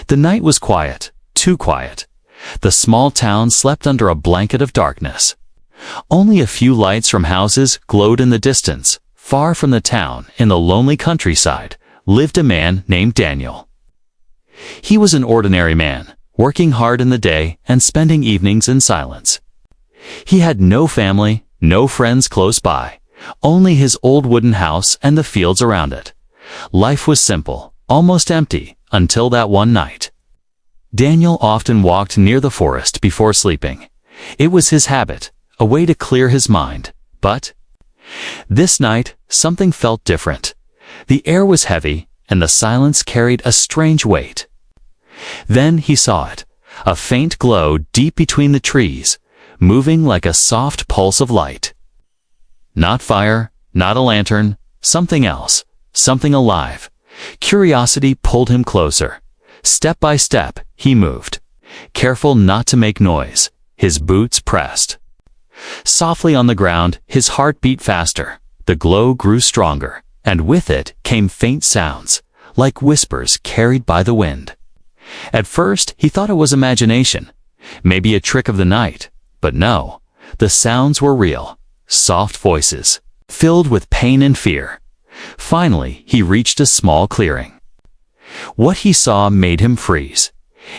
The night was quiet, too quiet. The small town slept under a blanket of darkness. Only a few lights from houses glowed in the distance. Far from the town, in the lonely countryside, lived a man named Daniel. He was an ordinary man, working hard in the day and spending evenings in silence. He had no family, no friends close by, only his old wooden house and the fields around it. Life was simple, almost empty, until that one night. Daniel often walked near the forest before sleeping. It was his habit, a way to clear his mind. But this night, something felt different. The air was heavy, and the silence carried a strange weight. Then he saw it, a faint glow deep between the trees, moving like a soft pulse of light. Not fire, not a lantern, something else, something alive. Curiosity pulled him closer. Step by step, he moved, careful not to make noise. His boots pressed softly on the ground, his heart beat faster. The glow grew stronger, and with it came faint sounds, like whispers carried by the wind. At first, he thought it was imagination, maybe a trick of the night. But no, the sounds were real, soft voices, filled with pain and fear. Finally, he reached a small clearing. What he saw made him freeze.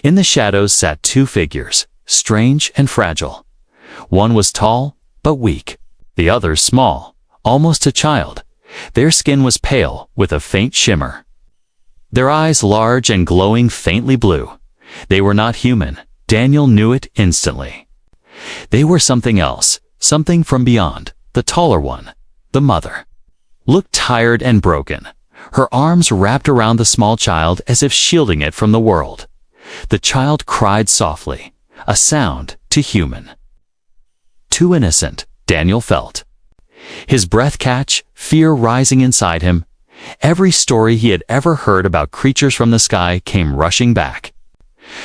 In the shadows sat two figures, strange and fragile. One was tall, but weak. The other small, almost a child. Their skin was pale, with a faint shimmer. Their eyes large and glowing faintly blue. They were not human. Daniel knew it instantly. They were something else, something from beyond. The taller one, the mother, looked tired and broken. Her arms wrapped around the small child as if shielding it from the world. The child cried softly, a sound too human. Too innocent, Daniel felt. His breath catch, fear rising inside him. Every story he had ever heard about creatures from the sky came rushing back.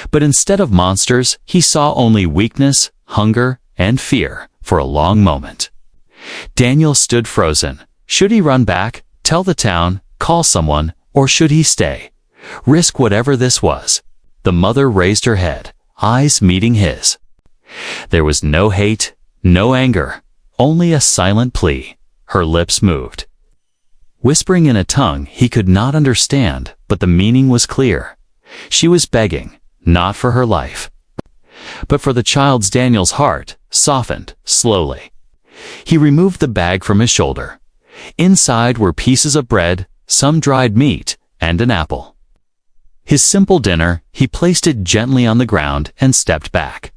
But instead of monsters, he saw only weakness, hunger, and fear. For a long moment, Daniel stood frozen. Should he run back, tell the town, call someone, or should he stay? Risk whatever this was. The mother raised her head, eyes meeting his. There was no hate, no anger, only a silent plea. Her lips moved, whispering in a tongue he could not understand, but the meaning was clear. She was begging, not for her life, but for the child's. Daniel's heart softened slowly. He removed the bag from his shoulder. Inside were pieces of bread, some dried meat, and an apple. His simple dinner. He placed it gently on the ground and stepped back.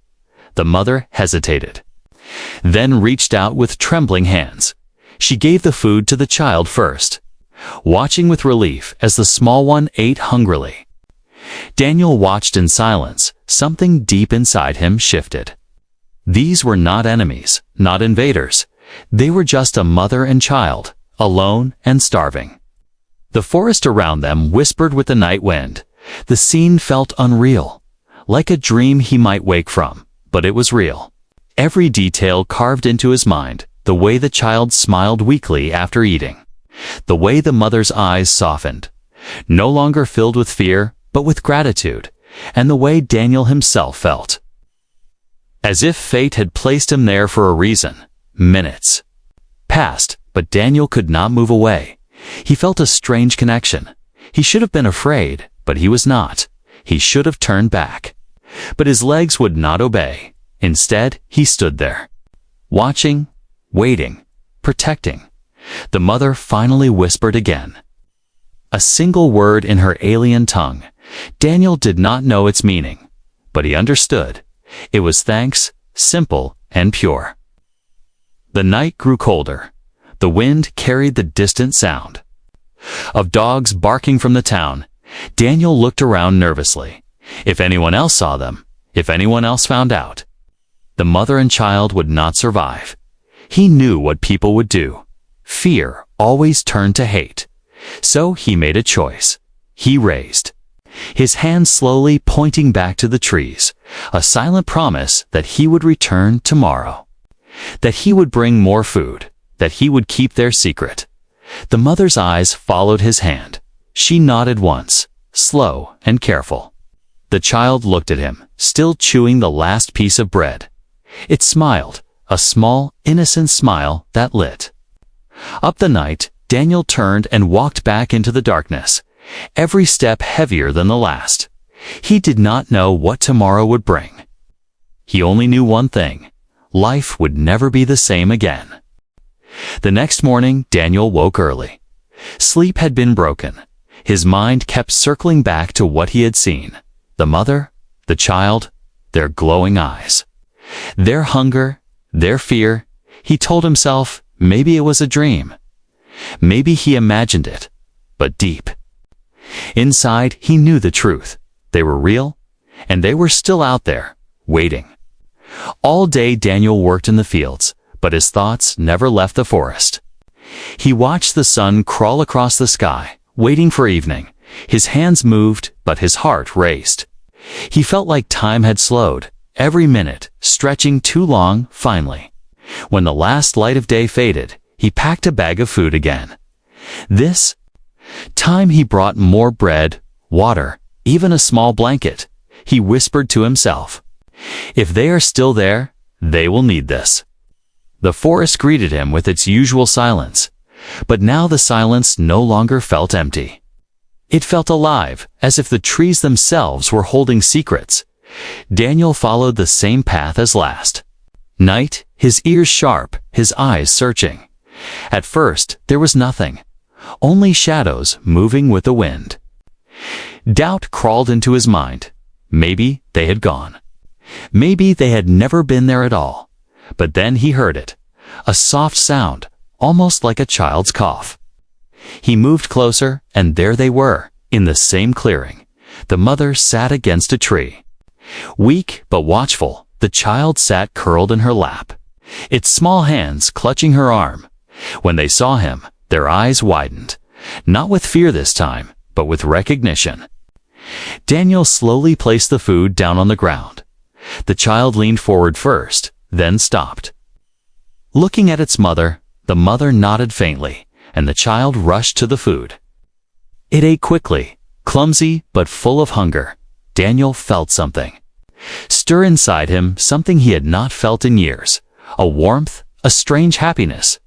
The mother hesitated, then reached out with trembling hands. She gave the food to the child first, watching with relief as the small one ate hungrily. Daniel watched in silence. Something deep inside him shifted. These were not enemies, not invaders. They were just a mother and child, alone and starving. The forest around them whispered with the night wind. The scene felt unreal, like a dream he might wake from, but it was real. Every detail carved into his mind, the way the child smiled weakly after eating, the way the mother's eyes softened, no longer filled with fear, but with gratitude, and the way Daniel himself felt, as if fate had placed him there for a reason. Minutes passed, but Daniel could not move away. He felt a strange connection. He should have been afraid, but he was not. He should have turned back, but his legs would not obey. Instead, he stood there, watching, waiting, protecting. The mother finally whispered again, a single word in her alien tongue. Daniel did not know its meaning, but he understood. It was thanks, simple and pure. The night grew colder. The wind carried the distant sound of dogs barking from the town. Daniel looked around nervously. If anyone else saw them, if anyone else found out, the mother and child would not survive. He knew what people would do. Fear always turned to hate. So he made a choice. He raised his hand slowly, pointing back to the trees, a silent promise that he would return tomorrow, that he would bring more food, that he would keep their secret. The mother's eyes followed his hand. She nodded once, slow and careful. The child looked at him, still chewing the last piece of bread. It smiled, a small, innocent smile that lit up the night. Daniel turned and walked back into the darkness, every step heavier than the last. He did not know what tomorrow would bring. He only knew one thing: life would never be the same again. The next morning, Daniel woke early. Sleep had been broken. His mind kept circling back to what he had seen: the mother, the child, their glowing eyes, their hunger, their fear. He told himself maybe it was a dream. Maybe he imagined it, but deep inside he knew the truth. They were real, and they were still out there, waiting. All day Daniel worked in the fields, but his thoughts never left the forest. He watched the sun crawl across the sky, waiting for evening. His hands moved, but his heart raced. He felt like time had slowed, every minute stretching too long. Finally, when the last light of day faded, he packed a bag of food again. This time he brought more bread, water, even a small blanket. He whispered to himself, "If they are still there, they will need this." The forest greeted him with its usual silence, but now the silence no longer felt empty. It felt alive, as if the trees themselves were holding secrets. Daniel followed the same path as last night, his ears sharp, his eyes searching. At first, there was nothing, only shadows moving with the wind. Doubt crawled into his mind. Maybe they had gone. Maybe they had never been there at all. But then he heard it, a soft sound, almost like a child's cough. He moved closer, and there they were, in the same clearing. The mother sat against a tree. Weak but watchful, the child sat curled in her lap, its small hands clutching her arm. When they saw him, their eyes widened, not with fear this time, but with recognition. Daniel slowly placed the food down on the ground. The child leaned forward first, then stopped. Looking at its mother, the mother nodded faintly, and the child rushed to the food. It ate quickly, clumsy but full of hunger. Daniel felt something stir inside him, something he had not felt in years, a warmth, a strange happiness,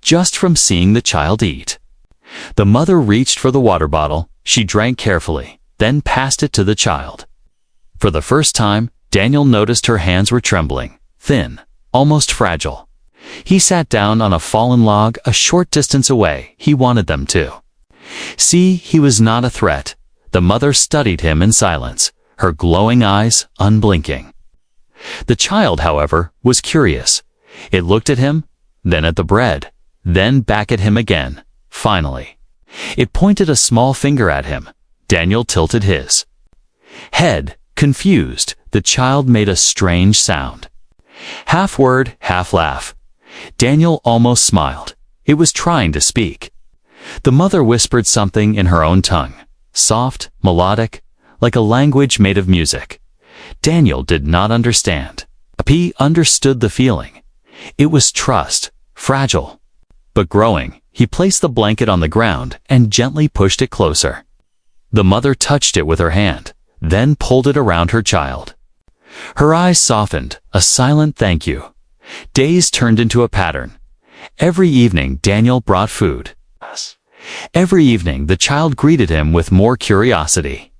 just from seeing the child eat. The mother reached for the water bottle. She drank carefully, then passed it to the child. For the first time, Daniel noticed her hands were trembling, thin, almost fragile. He sat down on a fallen log a short distance away. He wanted them to see he was not a threat. The mother studied him in silence, her glowing eyes unblinking. The child, however, was curious. It looked at him, then at the bread, then back at him again. Finally, it pointed a small finger at him. Daniel tilted his head, confused. The child made a strange sound, half word, half laugh. Daniel almost smiled. It was trying to speak. The mother whispered something in her own tongue, soft, melodic, like a language made of music. Daniel did not understand. He understood the feeling. It was trust, fragile, but growing. He placed the blanket on the ground and gently pushed it closer. The mother touched it with her hand, then pulled it around her child. Her eyes softened, a silent thank you. Days turned into a pattern. Every evening Daniel brought food. Every evening the child greeted him with more curiosity,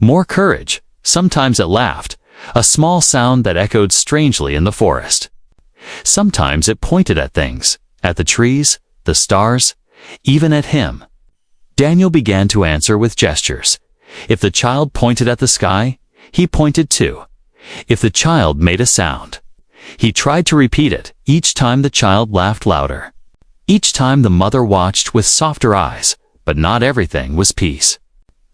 more courage. Sometimes it laughed, a small sound that echoed strangely in the forest. Sometimes it pointed at things, at the trees, the stars, even at him. Daniel began to answer with gestures. If the child pointed at the sky, he pointed too. If the child made a sound, he tried to repeat it. Each time the child laughed louder. Each time the mother watched with softer eyes, but not everything was peace.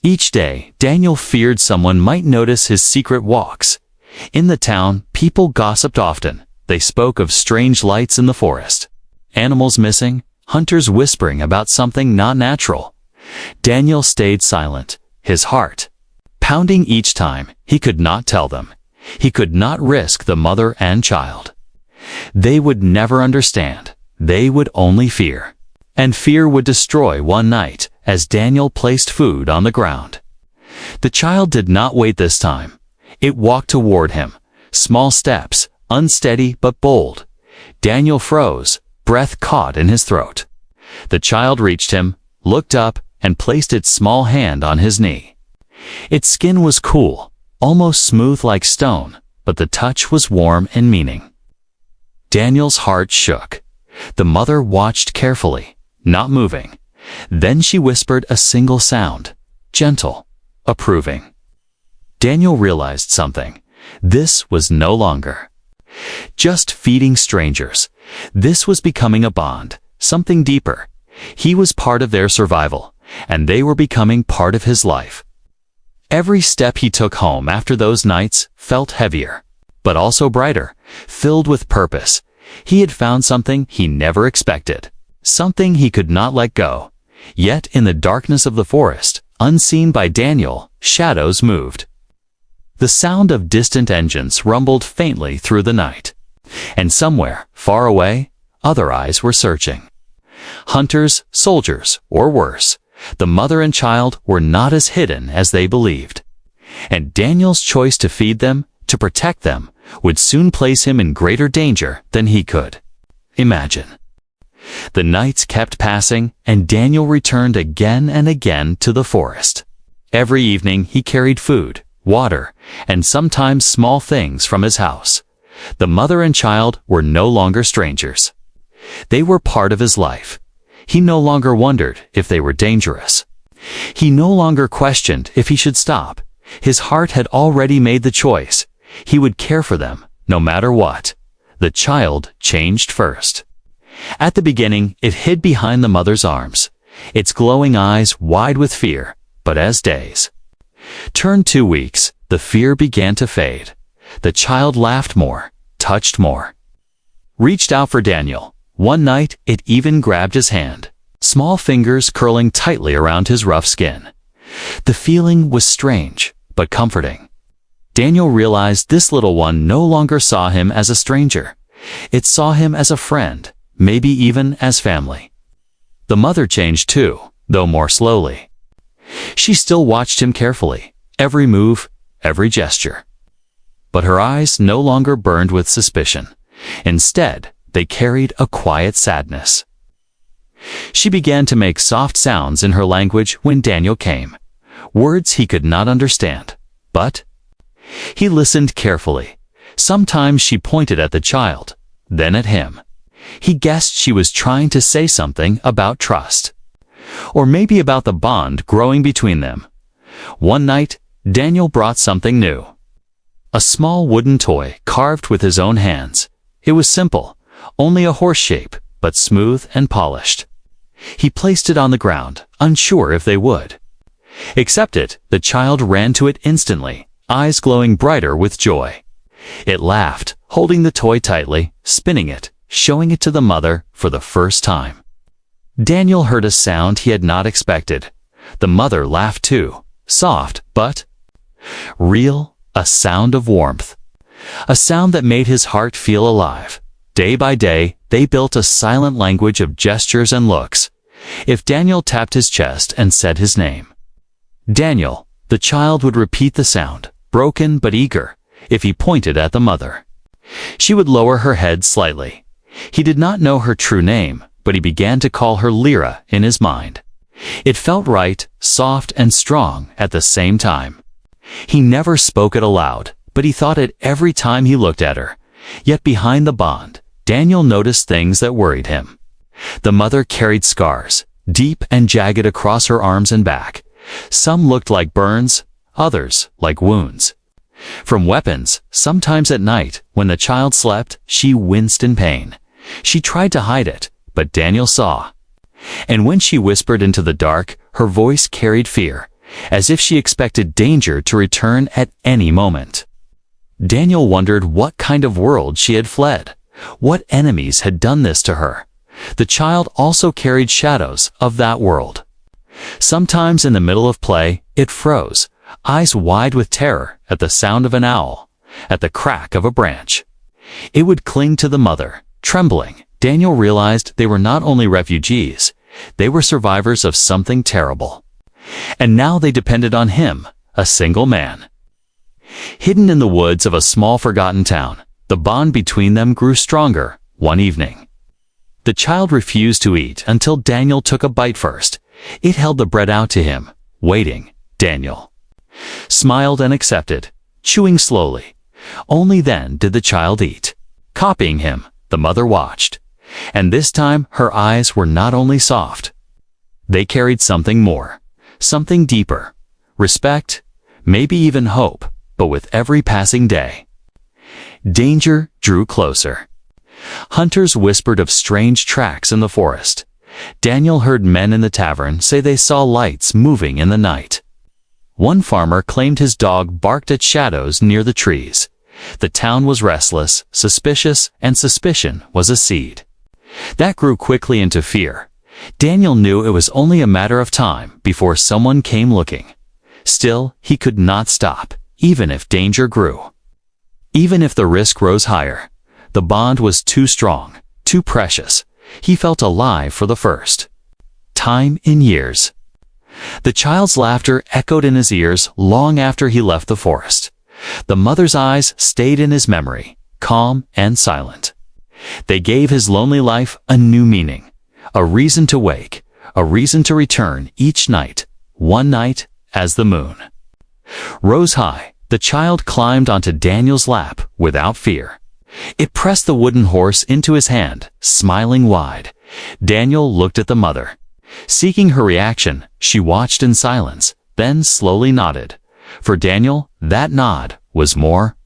Each day, Daniel feared someone might notice his secret walks. In the town, people gossiped often. They spoke of strange lights in the forest, animals missing, hunters whispering about something not natural. Daniel stayed silent, his heart pounding each time. He could not tell them. He could not risk the mother and child. They would never understand. They would only fear. And fear would destroy. One night, as Daniel placed food on the ground, The child did not wait this time. It walked toward him, small steps, unsteady but bold. Daniel froze, breath caught in his throat. The child reached him, looked up, and placed its small hand on his knee. Its skin was cool, almost smooth like stone, but the touch was warm and meaning. Daniel's heart shook. The mother watched carefully, not moving. Then she whispered a single sound, gentle, approving. Daniel realized something. This was no longer just feeding strangers. This was becoming a bond, something deeper. He was part of their survival, and they were becoming part of his life. Every step he took home after those nights felt heavier, but also brighter, filled with purpose. He had found something he never expected, something he could not let go. Yet in the darkness of the forest, unseen by Daniel, shadows moved. The sound of distant engines rumbled faintly through the night. And somewhere, far away, other eyes were searching. Hunters, soldiers, or worse, the mother and child were not as hidden as they believed. And Daniel's choice to feed them, to protect them, would soon place him in greater danger than he could imagine. The nights kept passing, and Daniel returned again and again to the forest. Every evening he carried food, water, and sometimes small things from his house. The mother and child were no longer strangers. They were part of his life. He no longer wondered if they were dangerous. He no longer questioned if he should stop. His heart had already made the choice. He would care for them, no matter what. The child changed first. At the beginning, it hid behind the mother's arms, its glowing eyes wide with fear. But as days turned 2 weeks, the fear began to fade. The child laughed more, touched more, reached out for Daniel. One night, it even grabbed his hand, small fingers curling tightly around his rough skin. The feeling was strange, but comforting. Daniel realized this little one no longer saw him as a stranger. It saw him as a friend, maybe even as family. The mother changed too, though more slowly. She still watched him carefully, every move, every gesture. But her eyes no longer burned with suspicion. Instead, they carried a quiet sadness. She began to make soft sounds in her language when Daniel came, words he could not understand. But he listened carefully. Sometimes she pointed at the child, then at him. He guessed she was trying to say something about trust, or maybe about the bond growing between them. One night, Daniel brought something new. A small wooden toy carved with his own hands. It was simple, only a horse shape, but smooth and polished. He placed it on the ground, unsure if they would accept it. The child ran to it instantly, eyes glowing brighter with joy. It laughed, holding the toy tightly, spinning it, showing it to the mother for the first time. Daniel heard a sound he had not expected. The mother laughed too, soft but real, a sound of warmth, a sound that made his heart feel alive. Day by day, they built a silent language of gestures and looks. If Daniel tapped his chest and said his name, Daniel, the child would repeat the sound, broken but eager. If he pointed at the mother, she would lower her head slightly. He did not know her true name, but he began to call her Lyra in his mind. It felt right, soft and strong at the same time. He never spoke it aloud, but he thought it every time he looked at her. Yet behind the bond, Daniel noticed things that worried him. The mother carried scars, deep and jagged across her arms and back. Some looked like burns, others like wounds from weapons. Sometimes at night, when the child slept, she winced in pain. She tried to hide it, but Daniel saw. And when she whispered into the dark, her voice carried fear, as if she expected danger to return at any moment. Daniel wondered what kind of world she had fled. What enemies had done this to her? The child also carried shadows of that world. Sometimes in the middle of play, it froze, eyes wide with terror at the sound of an owl, at the crack of a branch. It would cling to the mother, trembling. Daniel realized they were not only refugees, they were survivors of something terrible. And now they depended on him, a single man. Hidden in the woods of a small forgotten town, the bond between them grew stronger one evening. The child refused to eat until Daniel took a bite first. It held the bread out to him, waiting. Daniel smiled and accepted, chewing slowly. Only then did the child eat. Copying him, the mother watched. And this time her eyes were not only soft. They carried something more, something deeper. Respect, maybe even hope, but with every passing day. Danger drew closer. Hunters whispered of strange tracks in the forest. Daniel heard men in the tavern say they saw lights moving in the night. One farmer claimed his dog barked at shadows near the trees. The town was restless, suspicious, and suspicion was a seed. That grew quickly into fear. Daniel knew it was only a matter of time before someone came looking. Still, he could not stop, even if danger grew. Even if the risk rose higher. The bond was too strong, too precious. He felt alive for the first time in years. The child's laughter echoed in his ears long after he left the forest. The mother's eyes stayed in his memory, calm and silent. They gave his lonely life a new meaning, a reason to wake, a reason to return each night, one night as the moon rose high. The child climbed onto Daniel's lap without fear. It pressed the wooden horse into his hand, smiling wide. Daniel looked at the mother. Seeking her reaction, she watched in silence, then slowly nodded. For Daniel, that nod was more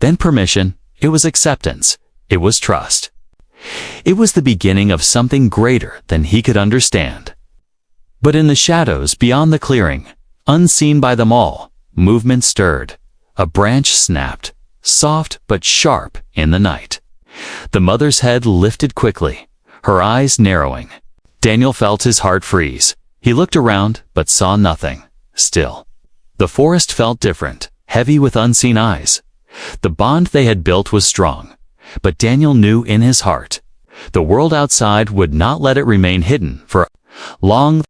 than permission. It was acceptance. It was trust. It was the beginning of something greater than he could understand. But in the shadows beyond the clearing, unseen by them all, movement stirred. A branch snapped, soft but sharp in the night. The mother's head lifted quickly, her eyes narrowing. Daniel felt his heart freeze. He looked around, but saw nothing. Still, the forest felt different, heavy with unseen eyes. The bond they had built was strong, but Daniel knew in his heart, the world outside would not let it remain hidden for long.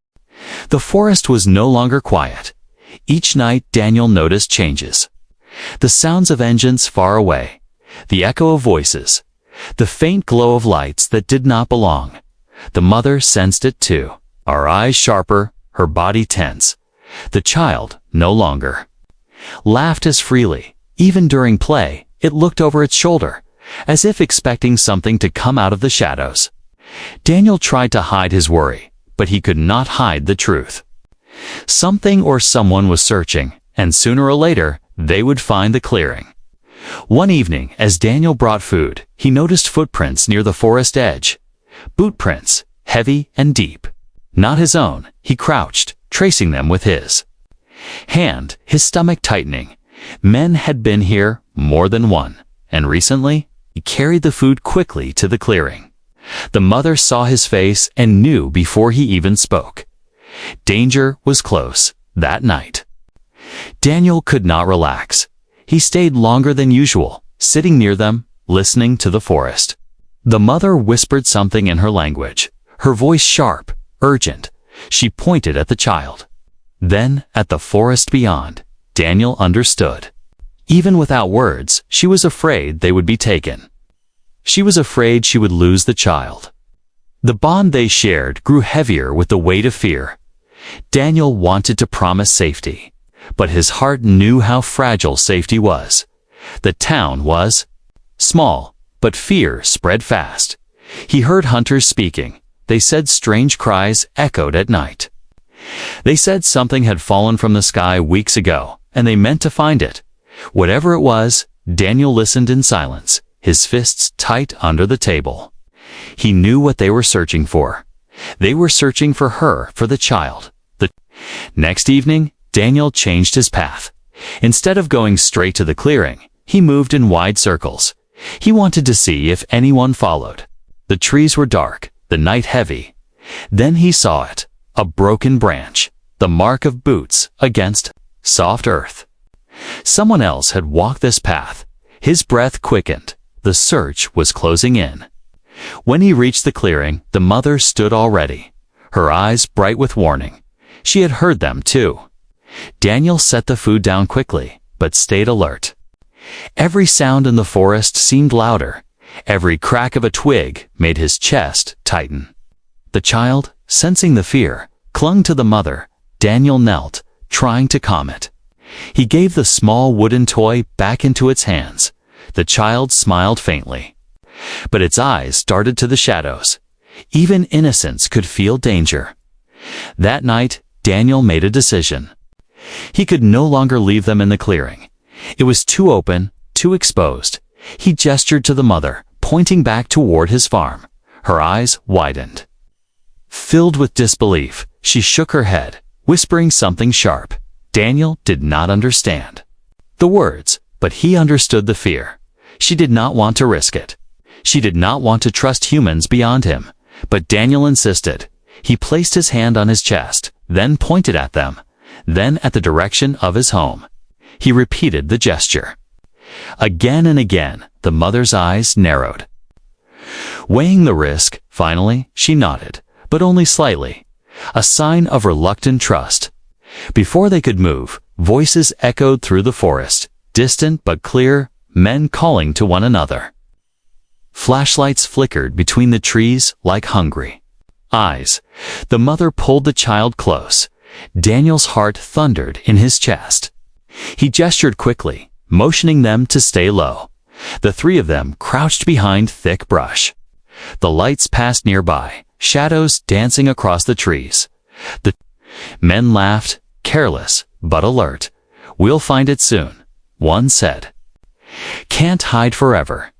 The forest was no longer quiet. Each night Daniel noticed changes. The sounds of engines far away, the echo of voices, the faint glow of lights that did not belong. The mother sensed it too, her eyes sharper, her body tense. The child, no longer, laughed as freely. Even during play, it looked over its shoulder, as if expecting something to come out of the shadows. Daniel tried to hide his worry, but he could not hide the truth. Something or someone was searching, and sooner or later, they would find the clearing. One evening, as Daniel brought food, he noticed footprints near the forest edge. Boot prints, heavy and deep. Not his own. He crouched, tracing them with his hand, his stomach tightening. Men had been here, more than one, and recently, he carried the food quickly to the clearing. The mother saw his face and knew before he even spoke. Danger was close, that night. Daniel could not relax. He stayed longer than usual, sitting near them, listening to the forest. The mother whispered something in her language, her voice sharp, urgent. She pointed at the child. Then, at the forest beyond, Daniel understood. Even without words, she was afraid they would be taken. She was afraid she would lose the child. The bond they shared grew heavier with the weight of fear. Daniel wanted to promise safety, but his heart knew how fragile safety was. The town was small, but fear spread fast. He heard hunters speaking. They said strange cries echoed at night. They said something had fallen from the sky weeks ago, and they meant to find it. Whatever it was, Daniel listened in silence, his fists tight under the table. He knew what they were searching for. They were searching for her, for the child. The next evening, Daniel changed his path. Instead of going straight to the clearing, he moved in wide circles. He wanted to see if anyone followed. The trees were dark, the night heavy. Then he saw it, a broken branch, the mark of boots against soft earth. Someone else had walked this path. His breath quickened. The search was closing in. When he reached the clearing, the mother stood already, her eyes bright with warning. She had heard them too. Daniel set the food down quickly, but stayed alert. Every sound in the forest seemed louder. Every crack of a twig made his chest tighten. The child, sensing the fear, clung to the mother. Daniel knelt, trying to calm it. He gave the small wooden toy back into its hands. The child smiled faintly, but its eyes darted to the shadows. Even innocence could feel danger. That night, Daniel made a decision. He could no longer leave them in the clearing. It was too open, too exposed. He gestured to the mother, pointing back toward his farm. Her eyes widened. Filled with disbelief, she shook her head, whispering something sharp. Daniel did not understand the words, but he understood the fear. She did not want to risk it. She did not want to trust humans beyond him. But Daniel insisted. He placed his hand on his chest, then pointed at them, then at the direction of his home. He repeated the gesture. Again and again, the mother's eyes narrowed. Weighing the risk, finally, she nodded, but only slightly, a sign of reluctant trust. Before they could move, voices echoed through the forest, distant but clear, men calling to one another. Flashlights flickered between the trees like hungry eyes. The mother pulled the child close. Daniel's heart thundered in his chest. He gestured quickly, motioning them to stay low. The three of them crouched behind thick brush. The lights passed nearby, shadows dancing across the trees. The men laughed, careless but alert. "We'll find it soon," one said. "Can't hide forever."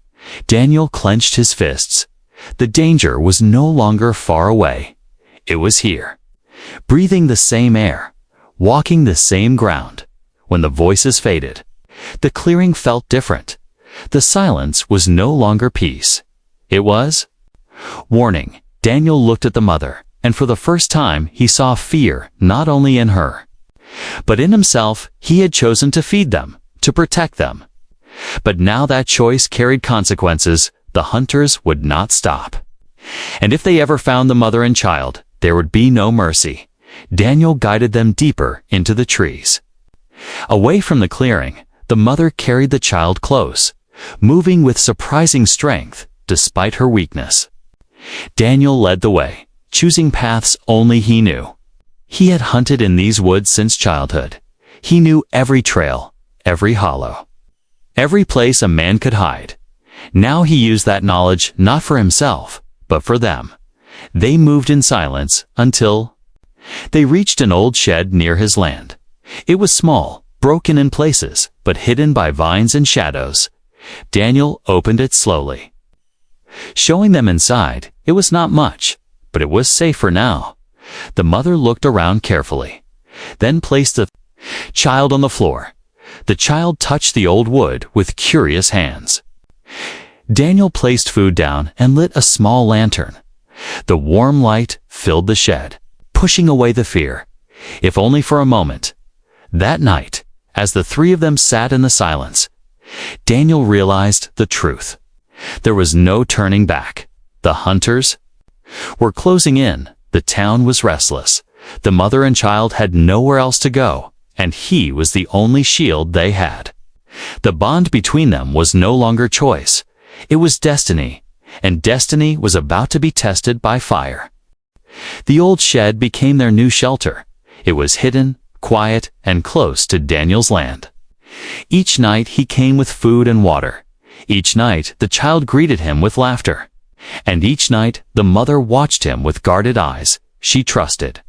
Daniel clenched his fists. The danger was no longer far away. It was here. Breathing the same air, walking the same ground. When the voices faded, the clearing felt different. The silence was no longer peace. It was warning. Daniel looked at the mother, and for the first time he saw fear not only in her, but in himself. He had chosen to feed them, to protect them. But now that choice carried consequences. The hunters would not stop. And if they ever found the mother and child, there would be no mercy. Daniel guided them deeper into the trees. Away from the clearing, the mother carried the child close, moving with surprising strength despite her weakness. Daniel led the way, choosing paths only he knew. He had hunted in these woods since childhood. He knew every trail, every hollow, every place a man could hide. Now he used that knowledge not for himself, but for them. They moved in silence until they reached an old shed near his land. It was small, broken in places, but hidden by vines and shadows. Daniel opened it slowly. Showing them inside, it was not much, but it was safe for now. The mother looked around carefully, then placed the child on the floor. The child touched the old wood with curious hands. Daniel placed food down and lit a small lantern. The warm light filled the shed, pushing away the fear, if only for a moment. That night, as the three of them sat in the silence, Daniel realized the truth. There was no turning back. The hunters were closing in. The town was restless. The mother and child had nowhere else to go, and he was the only shield they had. The bond between them was no longer choice. It was destiny, and destiny was about to be tested by fire. The old shed became their new shelter. It was hidden, quiet, and close to Daniel's land. Each night he came with food and water. Each night the child greeted him with laughter. And each night the mother watched him with guarded eyes. She trusted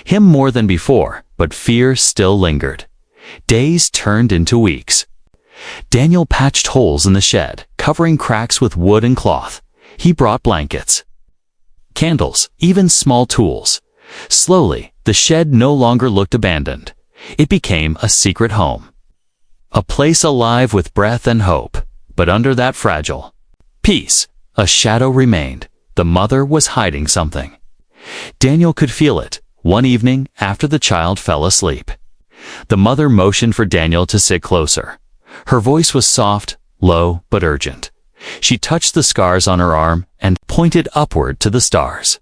him more than before, but fear still lingered. Days turned into weeks. Daniel patched holes in the shed, covering cracks with wood and cloth. He brought blankets, candles, even small tools. Slowly, the shed no longer looked abandoned. It became a secret home. A place alive with breath and hope. But under that fragile peace, a shadow remained. The mother was hiding something. Daniel could feel it. One evening, after the child fell asleep, the mother motioned for Daniel to sit closer. Her voice was soft, low, but urgent. She touched the scars on her arm and pointed upward to the stars.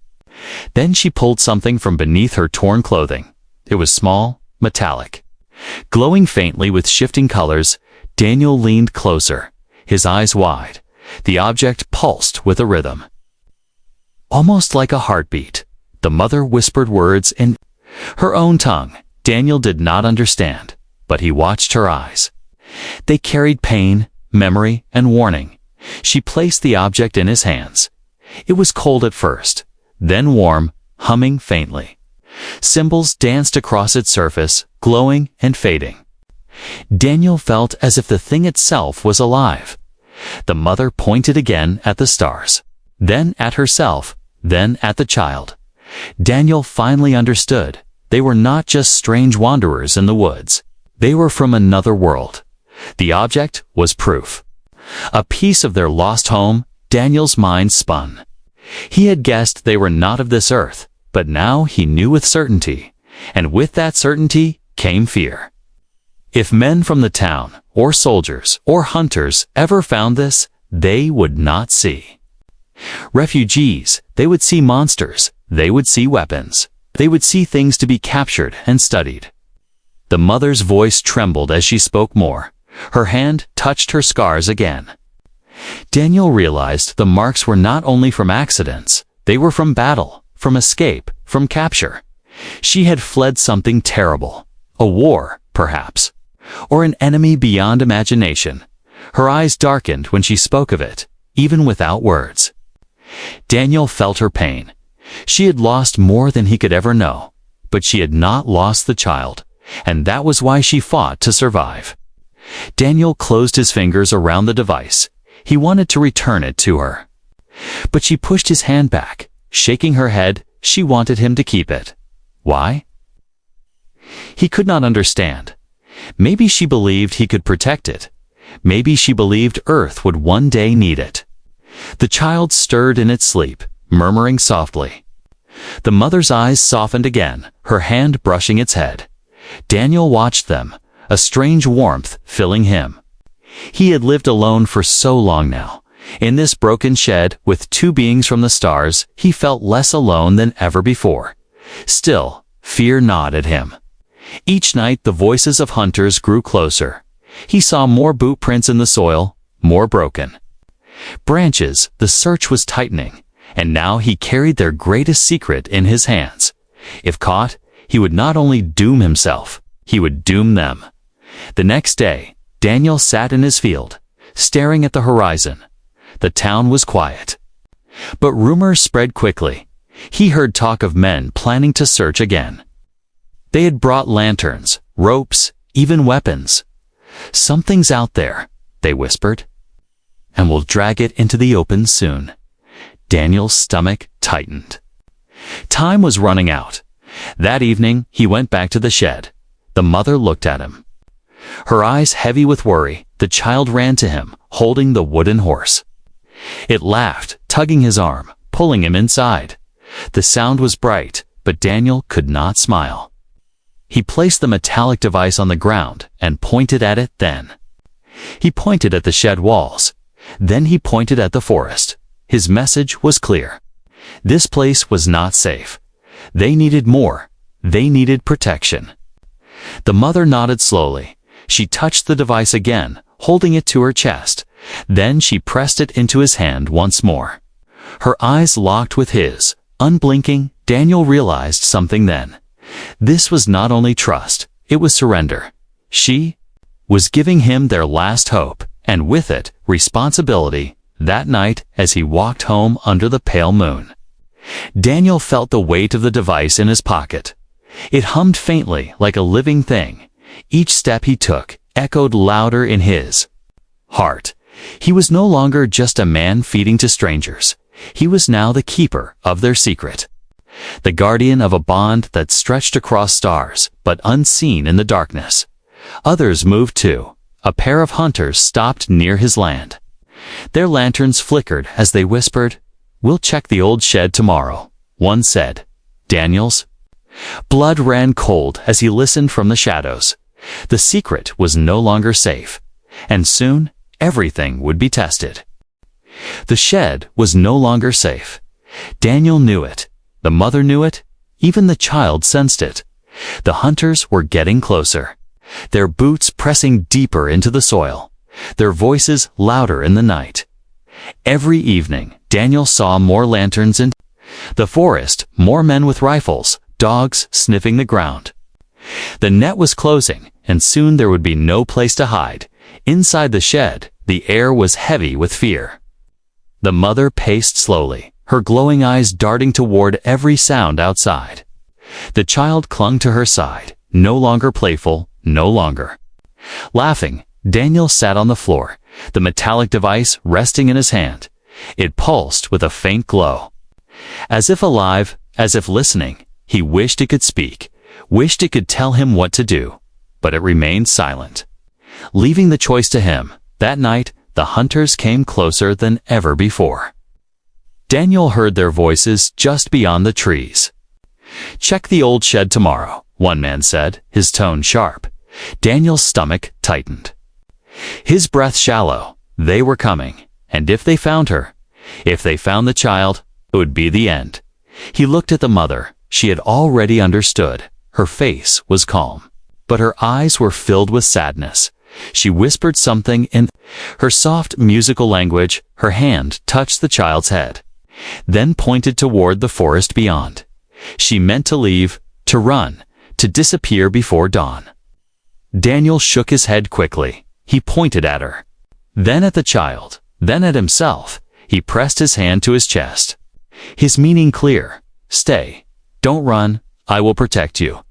Then she pulled something from beneath her torn clothing. It was small, metallic. Glowing faintly with shifting colors, Daniel leaned closer, his eyes wide. The object pulsed with a rhythm. Almost like a heartbeat, the mother whispered words in her own tongue. Daniel did not understand, but he watched her eyes. They carried pain, memory, and warning. She placed the object in his hands. It was cold at first, then warm, humming faintly. Symbols danced across its surface, glowing and fading. Daniel felt as if the thing itself was alive. The mother pointed again at the stars, then at herself, then at the child. Daniel finally understood. They were not just strange wanderers in the woods. They were from another world. The object was proof. A piece of their lost home. Daniel's mind spun. He had guessed they were not of this earth, but now he knew with certainty, and with that certainty came fear. If men from the town, or soldiers, or hunters ever found this, they would not see refugees. They would see monsters. They would see weapons. They would see things to be captured and studied. The mother's voice trembled as she spoke more. Her hand touched her scars again. Daniel realized the marks were not only from accidents, they were from battle, from escape, from capture. She had fled something terrible. A war, perhaps. Or an enemy beyond imagination. Her eyes darkened when she spoke of it, even without words. Daniel felt her pain. She had lost more than he could ever know, but she had not lost the child, and that was why she fought to survive. Daniel closed his fingers around the device. He wanted to return it to her. But she pushed his hand back, shaking her head. She wanted him to keep it. Why? He could not understand. Maybe she believed he could protect it. Maybe she believed Earth would one day need it. The child stirred in its sleep, murmuring softly. The mother's eyes softened again, her hand brushing its head. Daniel watched them, a strange warmth filling him. He had lived alone for so long now. In this broken shed, with two beings from the stars, he felt less alone than ever before. Still, fear gnawed at him. Each night the voices of hunters grew closer. He saw more boot prints in the soil, more broken branches. The search was tightening, and now he carried their greatest secret in his hands. If caught, he would not only doom himself, he would doom them. The next day, Daniel sat in his field, staring at the horizon. The town was quiet. But rumors spread quickly. He heard talk of men planning to search again. They had brought lanterns, ropes, even weapons. "Something's out there," they whispered, "and we'll drag it into the open soon." Daniel's stomach tightened. Time was running out. That evening, he went back to the shed. The mother looked at him. Her eyes heavy with worry, the child ran to him, holding the wooden horse. It laughed, tugging his arm, pulling him inside. The sound was bright, but Daniel could not smile. He placed the metallic device on the ground and pointed at it then. He pointed at the shed walls. Then he pointed at the forest. His message was clear. This place was not safe. They needed more. They needed protection. The mother nodded slowly. She touched the device again, holding it to her chest. Then she pressed it into his hand once more. Her eyes locked with his, unblinking. Daniel realized something then. This was not only trust, it was surrender. She was giving him their last hope, and with it, responsibility. That night, as he walked home under the pale moon, Daniel felt the weight of the device in his pocket. It hummed faintly like a living thing. Each step he took echoed louder in his heart. He was no longer just a man feeding to strangers. He was now the keeper of their secret. The guardian of a bond that stretched across stars, but unseen in the darkness. Others moved too. A pair of hunters stopped near his land. Their lanterns flickered as they whispered, "We'll check the old shed tomorrow," one said. Daniel's blood ran cold as he listened from the shadows. The secret was no longer safe, and soon everything would be tested. The shed was no longer safe. Daniel knew it. The mother knew it. Even the child sensed it. The hunters were getting closer, their boots pressing deeper into the soil, their voices louder in the night. Every evening, Daniel saw more lanterns in the forest, more men with rifles, dogs sniffing the ground. The net was closing, and soon there would be no place to hide. Inside the shed, the air was heavy with fear. The mother paced slowly, her glowing eyes darting toward every sound outside. The child clung to her side, no longer playful, no longer. Laughing, Daniel sat on the floor, the metallic device resting in his hand. It pulsed with a faint glow. As if alive, as if listening, he wished it could speak, wished it could tell him what to do, but it remained silent. Leaving the choice to him, that night, the hunters came closer than ever before. Daniel heard their voices just beyond the trees. "Check the old shed tomorrow," one man said, his tone sharp. Daniel's stomach tightened. His breath shallow. They were coming, and if they found her, if they found the child, it would be the end. He looked at the mother. She had already understood. Her face was calm, but her eyes were filled with sadness. She whispered something in her soft musical language. Her hand touched the child's head, then pointed toward the forest beyond. She meant to leave, to run, to disappear before dawn. Daniel shook his head quickly. He pointed at her, then at the child, then at himself. He pressed his hand to his chest. His meaning clear. "Stay. Don't run. I will protect you."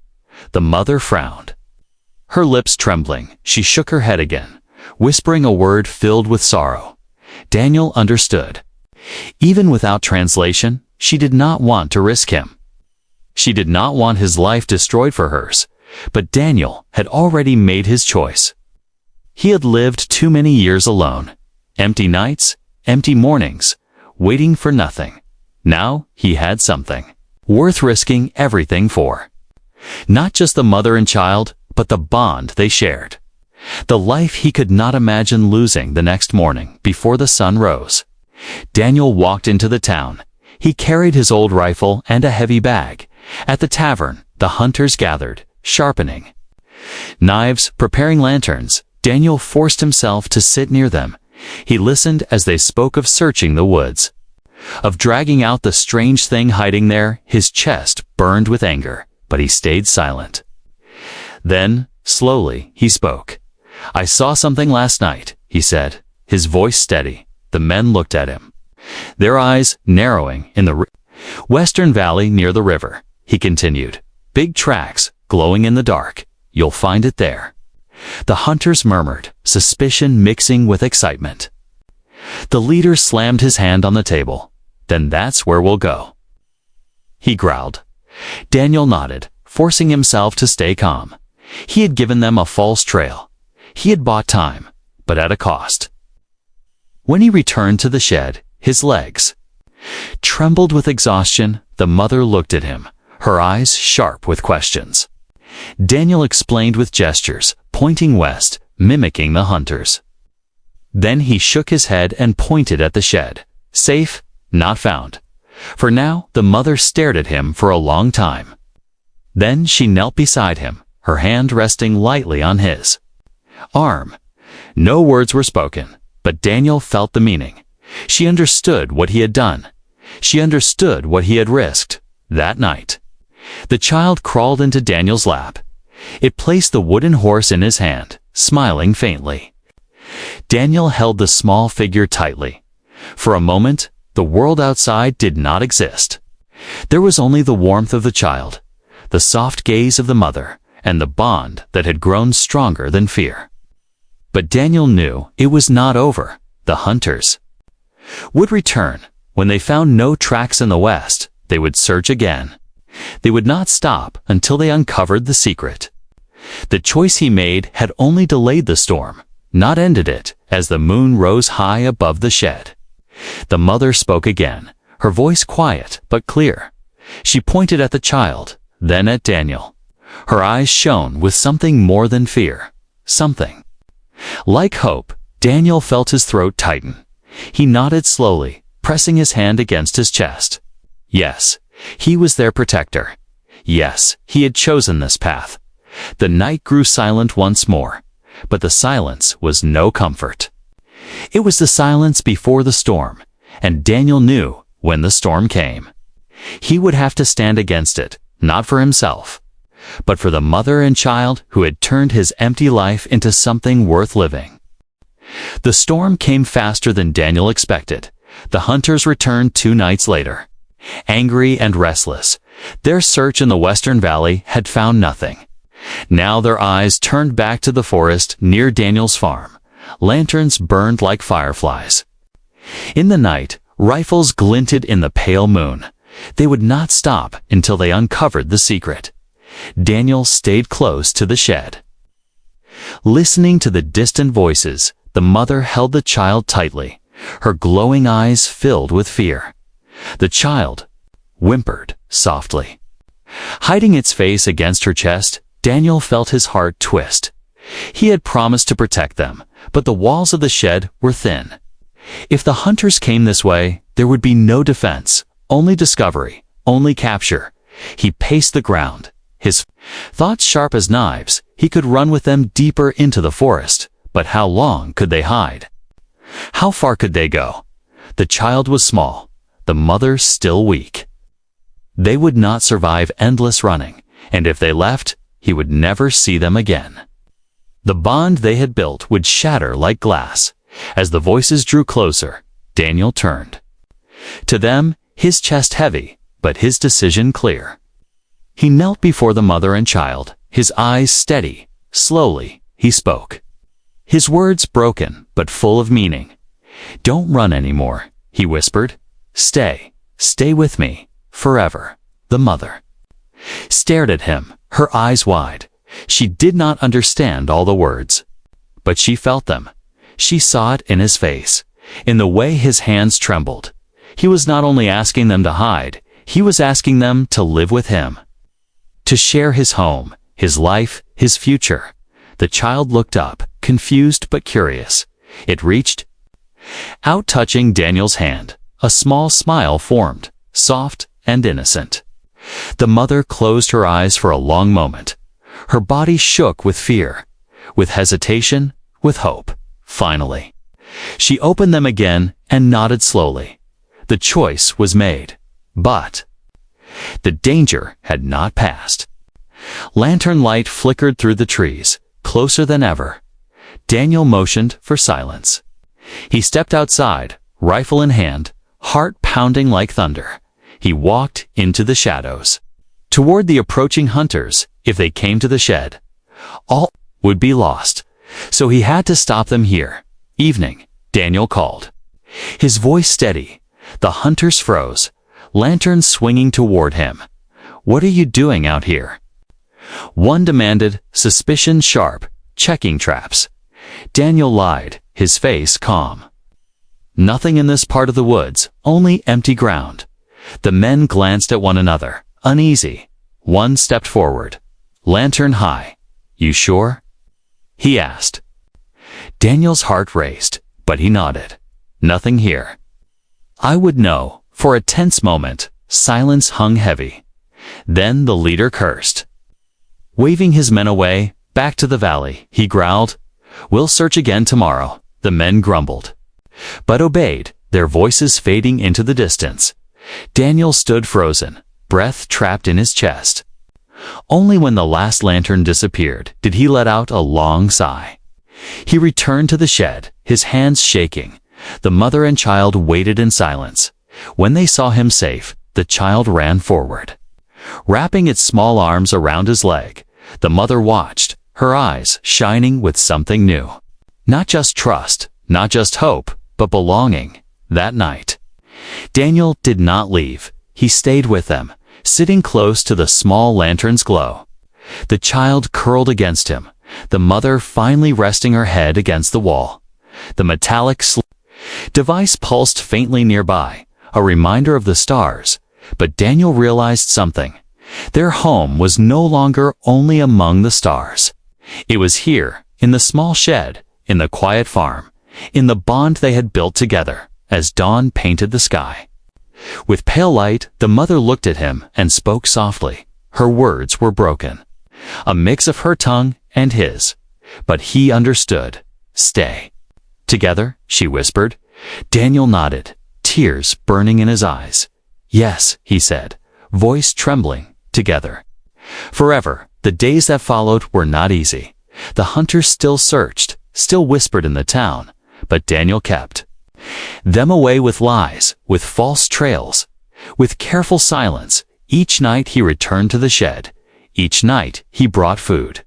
The mother frowned. Her lips trembling, she shook her head again, whispering a word filled with sorrow. Daniel understood. Even without translation, she did not want to risk him. She did not want his life destroyed for hers, but Daniel had already made his choice. He had lived too many years alone. Empty nights, empty mornings, waiting for nothing. Now he had something worth risking everything for. Not just the mother and child, but the bond they shared. The life he could not imagine losing the next morning before the sun rose. Daniel walked into the town. He carried his old rifle and a heavy bag. At the tavern, the hunters gathered, sharpening knives, preparing lanterns. Daniel forced himself to sit near them. He listened as they spoke of searching the woods, of dragging out the strange thing hiding there. His chest burned with anger, but he stayed silent. Then, slowly, he spoke. "I saw something last night," he said, his voice steady. The men looked at him, their eyes narrowing. "In the western valley near the river," he continued. "Big tracks, glowing in the dark. You'll find it there." The hunters murmured, suspicion mixing with excitement. The leader slammed his hand on the table. "Then that's where we'll go," he growled. Daniel nodded, forcing himself to stay calm. He had given them a false trail. He had bought time, but at a cost. When he returned to the shed, his legs trembled with exhaustion. The mother looked at him, her eyes sharp with questions. Daniel explained with gestures, pointing west, mimicking the hunters. Then he shook his head and pointed at the shed. Safe, not found. For now, the mother stared at him for a long time. Then she knelt beside him, her hand resting lightly on his arm. No words were spoken, but Daniel felt the meaning. She understood what he had done. She understood what he had risked. That night, the child crawled into Daniel's lap. It placed the wooden horse in his hand, smiling faintly. Daniel held the small figure tightly. For a moment, the world outside did not exist. There was only the warmth of the child, the soft gaze of the mother, and the bond that had grown stronger than fear. But Daniel knew it was not over. The hunters would return. When they found no tracks in the west, they would search again. They would not stop until they uncovered the secret. The choice he made had only delayed the storm, not ended it, as the moon rose high above the shed. The mother spoke again, her voice quiet but clear. She pointed at the child, then at Daniel. Her eyes shone with something more than fear, something like hope. Daniel felt his throat tighten. He nodded slowly, pressing his hand against his chest. Yes, he was their protector. Yes, he had chosen this path. The night grew silent once more, but the silence was no comfort. It was the silence before the storm, and Daniel knew when the storm came. He would have to stand against it, not for himself, but for the mother and child who had turned his empty life into something worth living. The storm came faster than Daniel expected. The hunters returned 2 nights later. Angry and restless, their search in the western valley had found nothing. Now their eyes turned back to the forest near Daniel's farm. Lanterns burned like fireflies. In the night, rifles glinted in the pale moon. They would not stop until they uncovered the secret. Daniel stayed close to the shed. Listening to the distant voices, the mother held the child tightly, her glowing eyes filled with fear. The child whimpered softly. Hiding its face against her chest, Daniel felt his heart twist. He had promised to protect them, but the walls of the shed were thin. If the hunters came this way, there would be no defense, only discovery, only capture. He paced the ground, his thoughts sharp as knives. He could run with them deeper into the forest, but how long could they hide? How far could they go? The child was small, the mother still weak. They would not survive endless running, and if they left, he would never see them again. The bond they had built would shatter like glass. As the voices drew closer, Daniel turned. To them, his chest heavy, but his decision clear. He knelt before the mother and child, his eyes steady. Slowly, he spoke. His words broken, but full of meaning. "Don't run anymore," he whispered. Stay with me, forever." The mother stared at him, her eyes wide. She did not understand all the words, but she felt them. She saw it in his face, in the way his hands trembled. He was not only asking them to hide, he was asking them to live with him, to share his home, his life, his future. The child looked up, confused but curious. It reached out, touching Daniel's hand. A small smile formed, soft and innocent. The mother closed her eyes for a long moment. Her body shook with fear, with hesitation, with hope. Finally, she opened them again and nodded slowly. The choice was made, but the danger had not passed. Lantern light flickered through the trees, closer than ever. Daniel motioned for silence. He stepped outside, rifle in hand, heart pounding like thunder. He walked into the shadows, toward the approaching hunters. If they came to the shed, all would be lost. So he had to stop them here. "Evening," Daniel called. His voice steady. The hunters froze, lanterns swinging toward him. "What are you doing out here?" One demanded, suspicion sharp, checking traps. Daniel lied, his face calm. "Nothing in this part of the woods, only empty ground." The men glanced at one another, uneasy. One stepped forward, lantern high. "You sure?" he asked. Daniel's heart raced, but he nodded. "Nothing here." "I would know." For a tense moment, silence hung heavy. Then the leader cursed. Waving his men away, back to the valley, he growled, "We'll search again tomorrow." The men grumbled, but obeyed, their voices fading into the distance. Daniel stood frozen, breath trapped in his chest. Only when the last lantern disappeared did he let out a long sigh. He returned to the shed, his hands shaking. The mother and child waited in silence. When they saw him safe, the child ran forward, wrapping its small arms around his leg. The mother watched, her eyes shining with something new. Not just trust, not just hope, but belonging. That night, Daniel did not leave. He stayed with them, sitting close to the small lantern's glow. The child curled against him, the mother finally resting her head against the wall. The metallic device pulsed faintly nearby, a reminder of the stars. But Daniel realized something. Their home was no longer only among the stars. It was here, in the small shed, in the quiet farm, in the bond they had built together, as dawn painted the sky. With pale light, the mother looked at him and spoke softly. Her words were broken. A mix of her tongue and his. But he understood. Stay. Together, she whispered. Daniel nodded, tears burning in his eyes. Yes, he said, voice trembling. Together. Forever, the days that followed were not easy. The hunters still searched, still whispered in the town, but Daniel kept them away with lies, with false trails, with careful silence. Each night he returned to the shed. Each night he brought food.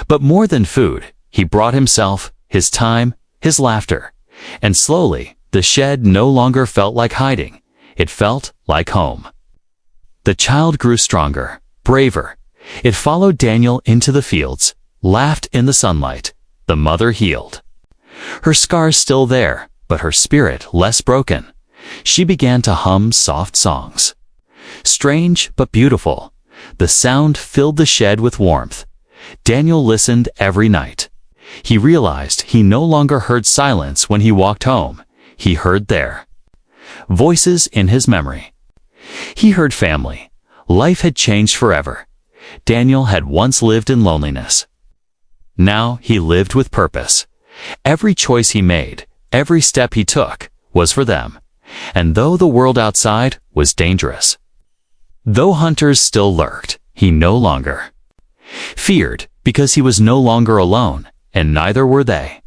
But more than food, he brought himself, his time, his laughter. And slowly, the shed no longer felt like hiding. It felt like home. The child grew stronger, braver. It followed Daniel into the fields, laughed in the sunlight. The mother healed. Her scars still there, but her spirit less broken. She began to hum soft songs. Strange but beautiful. The sound filled the shed with warmth. Daniel listened every night. He realized he no longer heard silence when he walked home. He heard their voices in his memory. He heard family. Life had changed forever. Daniel had once lived in loneliness. Now he lived with purpose. Every choice he made, every step he took, was for them. And though the world outside was dangerous, though hunters still lurked, he no longer feared, because he was no longer alone, and neither were they.